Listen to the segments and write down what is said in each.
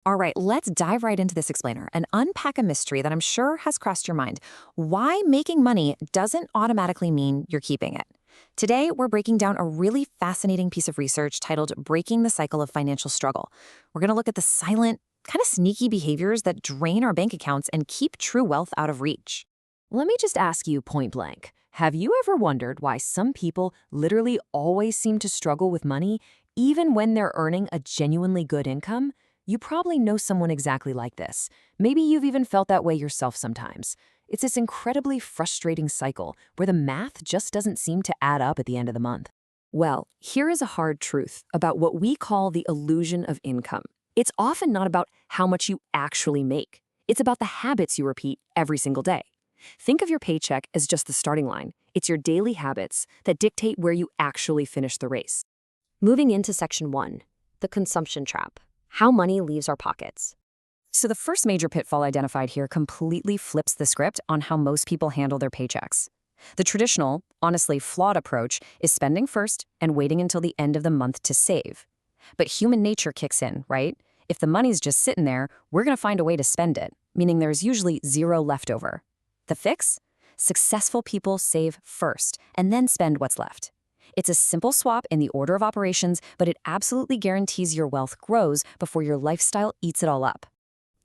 All right, let's dive right into this explainer and unpack a mystery that I'm sure has crossed your mind. Why making money doesn't automatically mean you're keeping it. Today, we're breaking down a really fascinating piece of research titled Breaking the Cycle of Financial Struggle. We're going to look at the silent, kind of sneaky behaviors that drain our bank accounts and keep true wealth out of reach. Let me just ask you point blank. Have you ever wondered why some people literally always seem to struggle with money, even when they're earning a genuinely good income? You probably know someone exactly like this. Maybe you've even felt that way yourself sometimes. It's this incredibly frustrating cycle where the math just doesn't seem to add up at the end of the month. Well, here is a hard truth about what we call the illusion of income. It's often not about how much you actually make. It's about the habits you repeat every single day. Think of your paycheck as just the starting line. It's your daily habits that dictate where you actually finish the race. Moving into section 1, the consumption trap. How money leaves our pockets. So, the first major pitfall identified here completely flips the script on how most people handle their paychecks. The traditional, honestly flawed approach is spending first and waiting until the end of the month to save. But human nature kicks in, right? If the money's just sitting there, we're going to find a way to spend it, meaning there's usually zero left over. The fix? Successful people save first and then spend what's left. It's a simple swap in the order of operations, but it absolutely guarantees your wealth grows before your lifestyle eats it all up.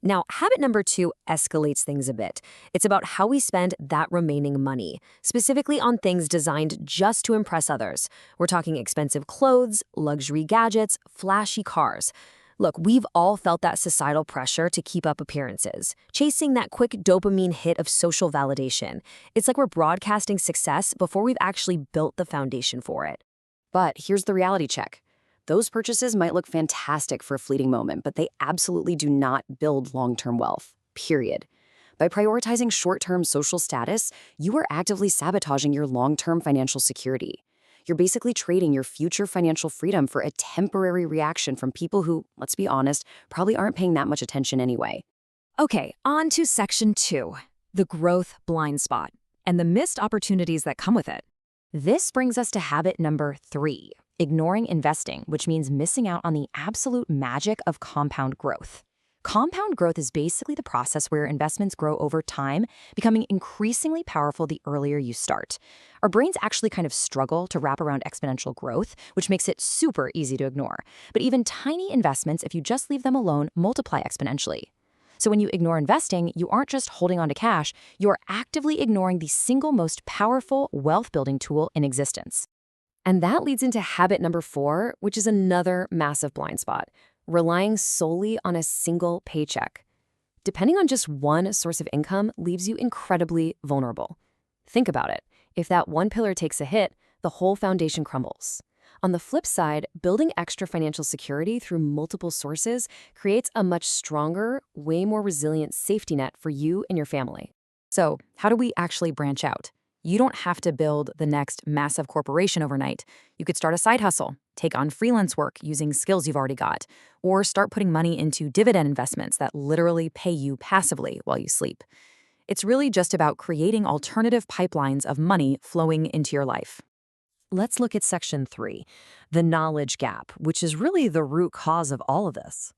Now, habit number 2 escalates things a bit. It's about how we spend that remaining money, specifically on things designed just to impress others. We're talking expensive clothes, luxury gadgets, flashy cars. Look, we've all felt that societal pressure to keep up appearances, chasing that quick dopamine hit of social validation. It's like we're broadcasting success before we've actually built the foundation for it. But here's the reality check. Those purchases might look fantastic for a fleeting moment, but they absolutely do not build long-term wealth, period. By prioritizing short-term social status, you are actively sabotaging your long-term financial security. You're basically trading your future financial freedom for a temporary reaction from people who, let's be honest, probably aren't paying that much attention anyway. Okay, on to section 2, the growth blind spot, and the missed opportunities that come with it. This brings us to habit number 3, ignoring investing, which means missing out on the absolute magic of compound growth. Compound growth is basically the process where investments grow over time, becoming increasingly powerful the earlier you start. Our brains actually kind of struggle to wrap around exponential growth, which makes it super easy to ignore. But even tiny investments, if you just leave them alone, multiply exponentially. So when you ignore investing, you aren't just holding on to cash, you're actively ignoring the single most powerful wealth-building tool in existence. And that leads into habit number 4, which is another massive blind spot: relying solely on a single paycheck. Depending on just one source of income leaves you incredibly vulnerable. Think about it. If that one pillar takes a hit, the whole foundation crumbles. On the flip side, building extra financial security through multiple sources creates a much stronger, way more resilient safety net for you and your family. So, how do we actually branch out? You don't have to build the next massive corporation overnight. You could start a side hustle, take on freelance work using skills you've already got, or start putting money into dividend investments that literally pay you passively while you sleep. It's really just about creating alternative pipelines of money flowing into your life. Let's look at section 3, the knowledge gap, which is really the root cause of all of this.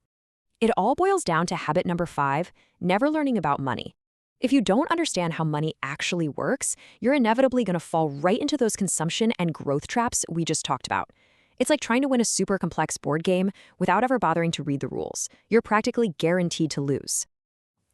It all boils down to habit number 5, never learning about money. If you don't understand how money actually works, you're inevitably going to fall right into those consumption and growth traps we just talked about. It's like trying to win a super complex board game without ever bothering to read the rules. You're practically guaranteed to lose.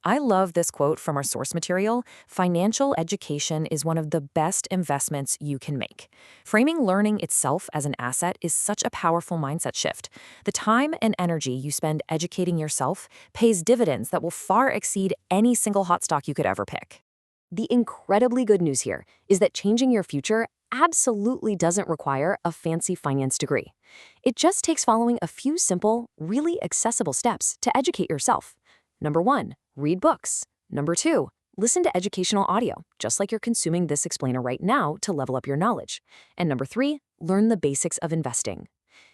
I love this quote from our source material: "Financial education is one of the best investments you can make." Framing learning itself as an asset is such a powerful mindset shift. The time and energy you spend educating yourself pays dividends that will far exceed any single hot stock you could ever pick. The incredibly good news here is that changing your future absolutely doesn't require a fancy finance degree. It just takes following a few simple, really accessible steps to educate yourself. Number 1, read books. Number 2, listen to educational audio, just like you're consuming this explainer right now to level up your knowledge. And number 3, learn the basics of investing.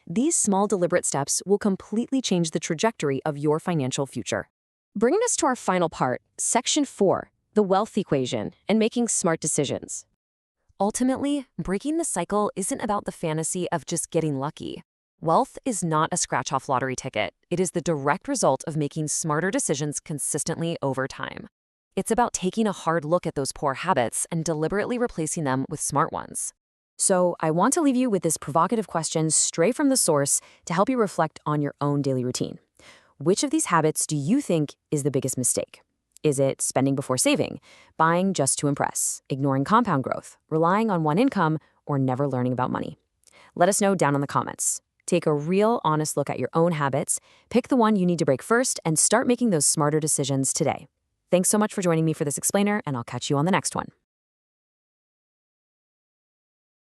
These small, deliberate steps will completely change the trajectory of your financial future. Bringing us to our final part, section 4, the wealth equation and making smart decisions. Ultimately, breaking the cycle isn't about the fantasy of just getting lucky. Wealth is not a scratch-off lottery ticket. It is the direct result of making smarter decisions consistently over time. It's about taking a hard look at those poor habits and deliberately replacing them with smart ones. So I want to leave you with this provocative question straight from the source to help you reflect on your own daily routine. Which of these habits do you think is the biggest mistake? Is it spending before saving, buying just to impress, ignoring compound growth, relying on one income, or never learning about money? Let us know down in the comments. Take a real, honest look at your own habits, pick the one you need to break first, and start making those smarter decisions today. Thanks so much for joining me for this explainer, and I'll catch you on the next one.